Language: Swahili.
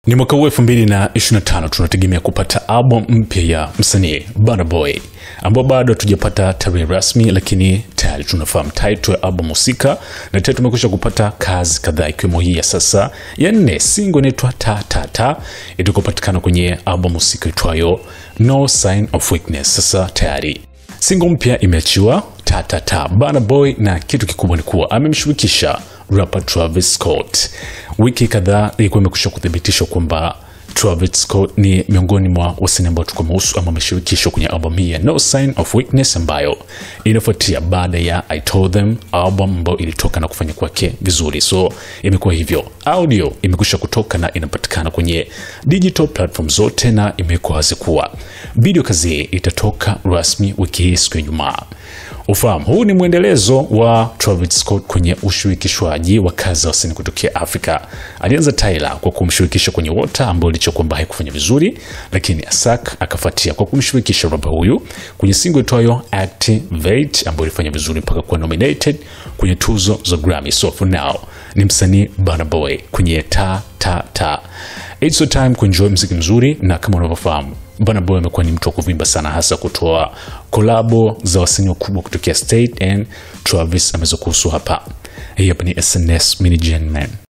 Ni mwaka huu 2025 tunategemea kupata album mpya ya msanii Burna Boy, ambao bado hatujapata tarehe rasmi, lakini tayari tunafahamu title ya album husika na tayari tumekwisha kupata kazi kadhaa ikiwemo hii ya sasa ya 4, single inaitwa Ta Ta Ta, itakopatikana kwenye album husika itwayo No Sign of Weakness. Sasa tayari single mpya imeachiwa, Ta Ta Ta, Burna Boy, na kitu kikubwa ni kuwa amemshirikisha rapper Travis Scott. Wiki kadhaa ilikuwa imekwisha kudhibitishwa kwamba Travis Scott ni miongoni mwa wasanii ambao tukomahusu ama ameshirikishwa kwenye album hii ya No Sign of Weakness, ambayo inafuatia baada ya I Told Them, album ambayo ilitoka na kufanya kwake vizuri. So imekuwa hivyo, audio imekwisha kutoka na inapatikana kwenye digital platform zote, na imekuwa wazi kuwa video kazi itatoka rasmi wiki hii siku ya Ijumaa. Ufahamu, huu ni mwendelezo wa Travis Scott kwenye ushirikishwaji wa kazi za wasanii kutokea Afrika. Alianza Tyler kwa kumshirikisha kwenye Water, ambao licha kwamba haikufanya vizuri, lakini Asake akafuatia kwa kumshirikisha rapper huyu kwenye single itwayo Activate, ambayo ilifanya vizuri mpaka kuwa nominated kwenye tuzo za Grammy. So for now ni msanii Burna Boy kwenye Ta Ta Ta. It's your time kuenjoy muziki mzuri, na kama unavyofahamu Burna Boy amekuwa ni mtu wa kuvimba sana, hasa kutoa kolabo za wasanii wakubwa kutokea State, and Travis ameweza kuhusu hapa. Hii hapa ni SNS Mini Gen Man.